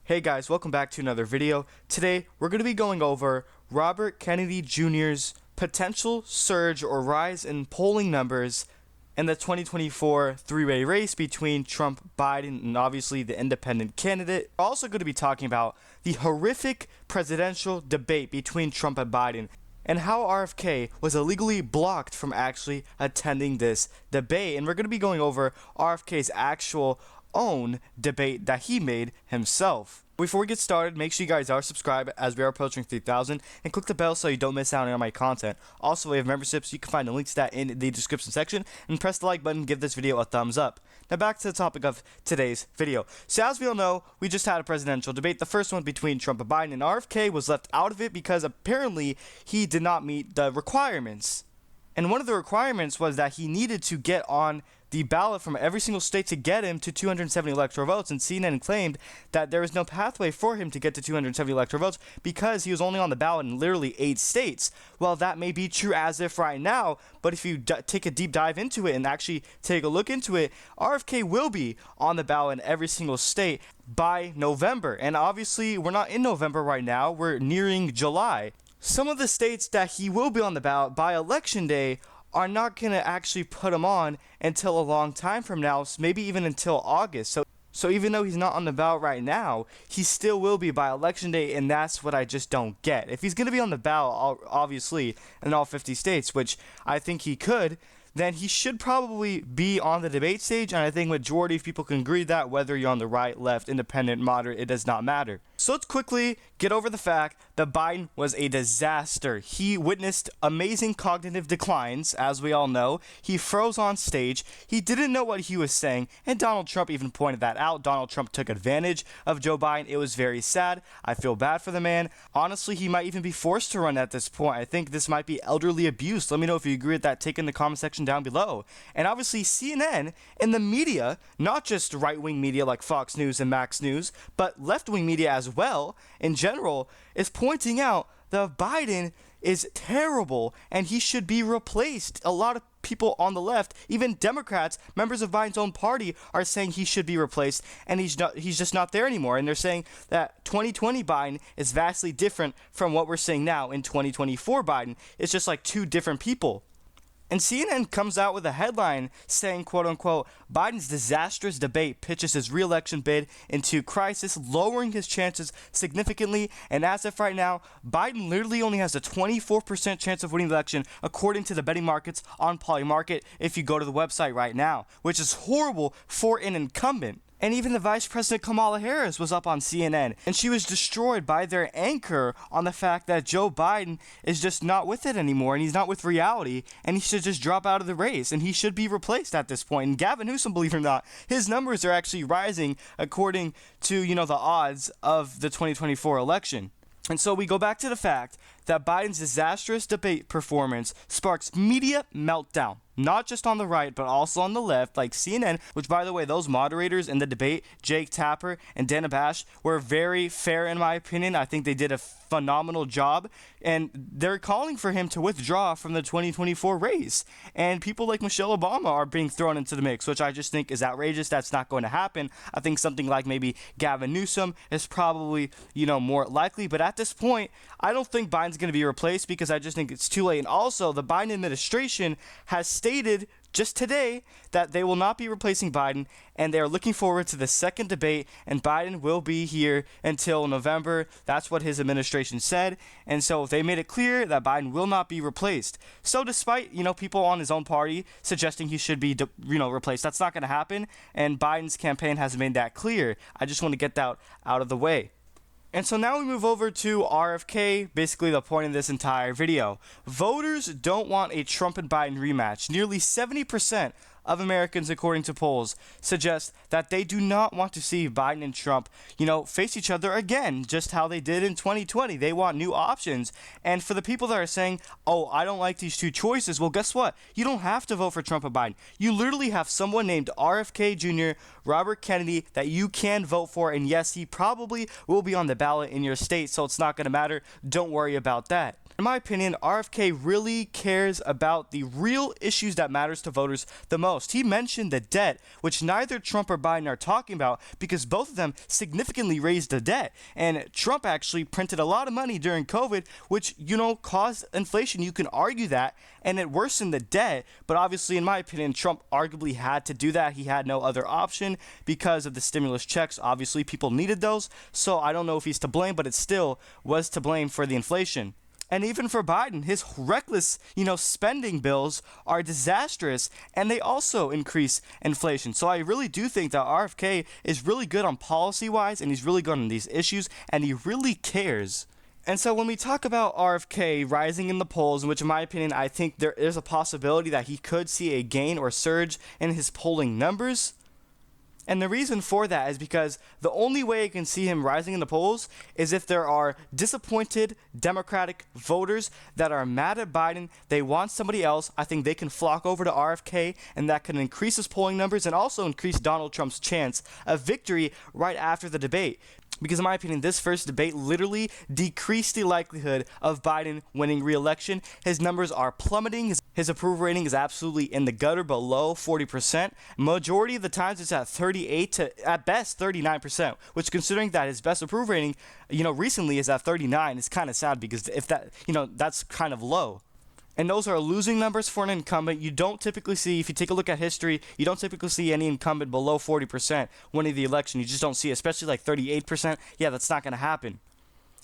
Hey guys, welcome back to another video. Today, we're going to be going over Robert Kennedy Jr.'s potential surge or rise in polling numbers in the 2024 three-way race between Trump, Biden, and obviously the independent candidate. We're also going to be talking about the horrific presidential debate between Trump and Biden and how RFK was illegally blocked from actually attending this debate. And we're going to be going over RFK's actual own debate that he made himself. Before we get started, make sure you guys are subscribed as we are approaching 3,000 and click the bell so you don't miss out on my content. Also, we have memberships. You can find the links to that in the description section, and press the like button, give this video a thumbs up. Now back to the topic of today's video. So as we all know, we just had a presidential debate, the first one between Trump and Biden, and RFK was left out of it because apparently he did not meet the requirements. And one of the requirements was that he needed to get on the ballot from every single state to get him to 270 electoral votes, and CNN claimed that there was no pathway for him to get to 270 electoral votes because he was only on the ballot in literally 8 states. Well, that may be true as if right now, but if you take a deep dive into it and actually take a look into it, RFK will be on the ballot in every single state by November. And obviously, we're not in November right now, we're nearing July. Some of the states that he will be on the ballot by election day are not going to actually put him on until a long time from now, maybe even until August. So even though he's not on the ballot right now, he still will be by election day, and that's what I just don't get. If he's going to be on the ballot, obviously, in all 50 states, which I think he could, then he should probably be on the debate stage, and I think majority of people can agree that whether you're on the right, left, independent, moderate, it does not matter. So let's quickly get over the fact that Biden was a disaster. He witnessed amazing cognitive declines, as we all know. He froze on stage. He didn't know what he was saying, and Donald Trump even pointed that out. Donald Trump took advantage of Joe Biden. It was very sad. I feel bad for the man. Honestly, he might even be forced to run at this point. I think this might be elderly abuse. Let me know if you agree with that. Take in the comment section down below. And obviously, CNN and the media, not just right-wing media like Fox News and Max News, but left-wing media as well, in general, is pointing out that Biden is terrible and he should be replaced. A lot of people on the left, even Democrats, members of Biden's own party, are saying he should be replaced, and he's just not there anymore. And they're saying that 2020 Biden is vastly different from what we're seeing now in 2024 Biden. It's just like two different people. And CNN comes out with a headline saying, quote unquote, Biden's disastrous debate pitches his re-election bid into crisis, lowering his chances significantly. And as of right now, Biden literally only has a 24% chance of winning the election, according to the betting markets on Polymarket, if you go to the website right now, which is horrible for an incumbent. And even the Vice President Kamala Harris was up on CNN, and she was destroyed by their anchor on the fact that Joe Biden is just not with it anymore, and he's not with reality, and he should just drop out of the race, and he should be replaced at this point. And Gavin Newsom, believe it or not, his numbers are actually rising according to, the odds of the 2024 election. And so we go back to the fact that Biden's disastrous debate performance sparks media meltdown. Not just on the right, but also on the left, like CNN, which, by the way, those moderators in the debate, Jake Tapper and Dana Bash, were very fair in my opinion. I think they did a phenomenal job, and they're calling for him to withdraw from the 2024 race. And people like Michelle Obama are being thrown into the mix, which I just think is outrageous. That's not going to happen. I think something like maybe Gavin Newsom is probably, more likely. But at this point, I don't think Biden's going to be replaced because I just think it's too late. And also, the Biden administration has stated just today that they will not be replacing Biden, and they are looking forward to the second debate, and Biden will be here until November. That's what his administration said, and so they made it clear that Biden will not be replaced. So despite, people on his own party suggesting he should be, replaced, that's not going to happen, and Biden's campaign has made that clear. I just want to get that out of the way. And so now we move over to RFK, basically the point of this entire video. Voters don't want a Trump and Biden rematch. Nearly 70% of Americans, according to polls, suggest that they do not want to see Biden and Trump, face each other again, just how they did in 2020. They want new options. And for the people that are saying, oh, I don't like these two choices, well, guess what? You don't have to vote for Trump or Biden. You literally have someone named RFK Jr., Robert Kennedy, that you can vote for. And yes, he probably will be on the ballot in your state, so it's not going to matter. Don't worry about that. In my opinion, RFK really cares about the real issues that matters to voters the most. most. He mentioned the debt, which neither Trump or Biden are talking about, because both of them significantly raised the debt. And Trump actually printed a lot of money during COVID, which, caused inflation. You can argue that, and it worsened the debt. But obviously, in my opinion, Trump arguably had to do that. He had no other option because of the stimulus checks. Obviously, people needed those. So I don't know if he's to blame, but it still was to blame for the inflation. And even for Biden, his reckless, spending bills are disastrous, and they also increase inflation. So I really do think that RFK is really good on policy-wise, and he's really good on these issues, and he really cares. And so when we talk about RFK rising in the polls, in which in my opinion, I think there is a possibility that he could see a gain or surge in his polling numbers. And the reason for that is because the only way I can see him rising in the polls is if there are disappointed Democratic voters that are mad at Biden. They want somebody else. I think they can flock over to RFK, and that can increase his polling numbers and also increase Donald Trump's chance of victory right after the debate. Because in my opinion, this first debate literally decreased the likelihood of Biden winning re-election. His numbers are plummeting. His approval rating is absolutely in the gutter, below 40%. Majority of the times it's at 38 to, at best, 39%, which, considering that his best approval rating, recently is at 39, is kind of sad, because if that, that's kind of low. And those are losing numbers for an incumbent. You don't typically see, if you take a look at history, you don't typically see any incumbent below 40% winning the election. You just don't see, especially like 38%. Yeah, that's not going to happen.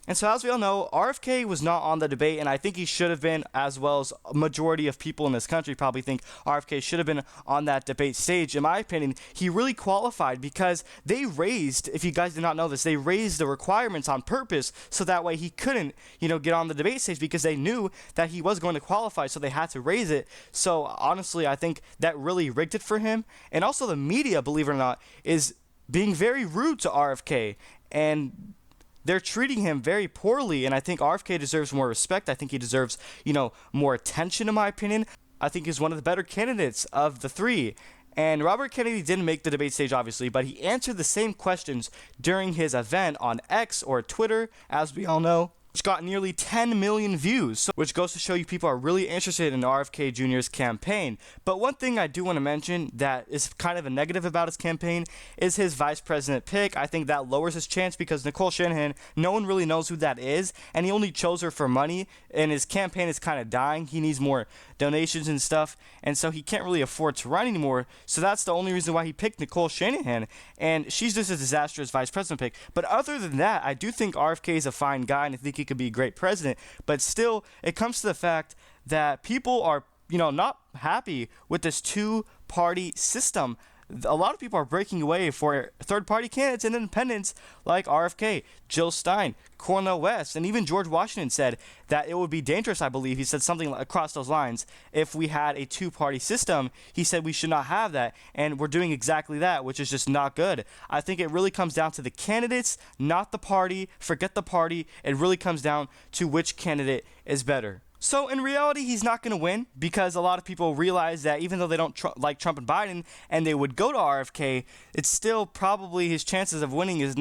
And so, as we all know, RFK was not on the debate, and I think he should have been, as well as a majority of people in this country probably think RFK should have been on that debate stage. In my opinion, he really qualified because they raised, if you guys did not know this, they raised the requirements on purpose so that way he couldn't, get on the debate stage, because they knew that he was going to qualify, so they had to raise it. So, honestly, I think that really rigged it for him. And also the media, believe it or not, is being very rude to RFK, and they're treating him very poorly, and I think RFK deserves more respect. I think he deserves, more attention, in my opinion. I think he's one of the better candidates of the three. And Robert Kennedy didn't make the debate stage, obviously, but he answered the same questions during his event on X, or Twitter, as we all know, which got nearly 10 million views, which goes to show you people are really interested in RFK Jr.'s campaign. But one thing I do want to mention that is kind of a negative about his campaign is his vice president pick. I think that lowers his chance, because Nicole Shanahan, no one really knows who that is, and he only chose her for money, and his campaign is kind of dying. He needs more donations and stuff, and so he can't really afford to run anymore. So that's the only reason why he picked Nicole Shanahan, and she's just a disastrous vice president pick. But other than that, I do think RFK is a fine guy, and I think he could be a great president. But still, it comes to the fact that people are, not happy with this two-party system. A lot of people are breaking away for third-party candidates and independents like RFK, Jill Stein, Cornel West, and even George Washington said that it would be dangerous, I believe. He said something across those lines. If we had a two-party system, he said we should not have that, and we're doing exactly that, which is just not good. I think it really comes down to the candidates, not the party. Forget the party. It really comes down to which candidate is better. So in reality, he's not going to win, because a lot of people realize that even though they don't like Trump and Biden, and they would go to RFK, it's still probably his chances of winning is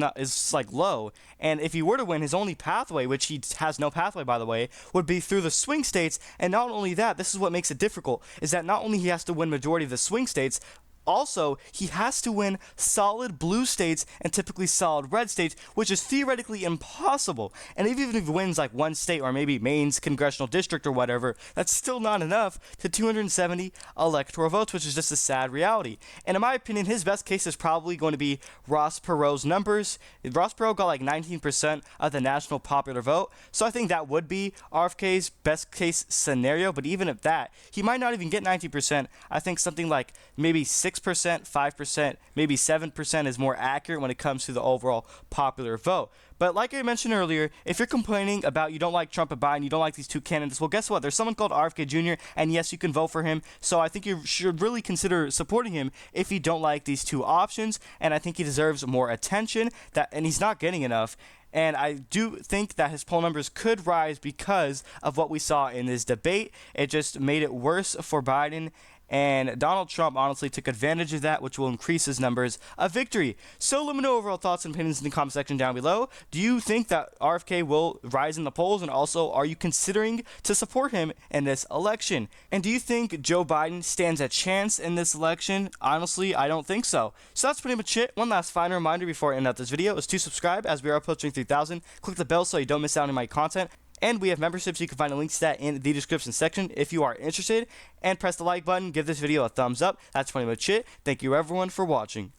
low. And if he were to win, his only pathway, which he has no pathway, by the way, would be through the swing states. And not only that, this is what makes it difficult, is that not only he has to win majority of the swing states, also, he has to win solid blue states and typically solid red states, which is theoretically impossible. And even if he wins like one state, or maybe Maine's congressional district or whatever, that's still not enough to 270 electoral votes, which is just a sad reality. And in my opinion, his best case is probably going to be Ross Perot's numbers. Ross Perot got like 19% of the national popular vote, so I think that would be RFK's best case scenario. But even at that, he might not even get 90%. I think something like maybe 6%, 5%, maybe 7% is more accurate when it comes to the overall popular vote. But like I mentioned earlier, if you're complaining about you don't like Trump and Biden, you don't like these two candidates, well, guess what? There's someone called RFK Jr., and yes, you can vote for him. So I think you should really consider supporting him if you don't like these two options, and I think he deserves more attention, and he's not getting enough. And I do think that his poll numbers could rise because of what we saw in this debate. It just made it worse for Biden. and Donald Trump honestly took advantage of that, which will increase his numbers of victory. So let me know overall thoughts and opinions in the comment section down below. Do you think that RFK will rise in the polls, and also are you considering to support him in this election? And do you think Joe Biden stands a chance in this election? Honestly, I don't think so. So that's pretty much it. One last final reminder before I end out this video is to subscribe, as we are approaching 3,000. Click the bell so you don't miss out on my content. And we have memberships. You can find a link to that in the description section if you are interested. And press the like button. Give this video a thumbs up. That's pretty much it. Thank you everyone for watching.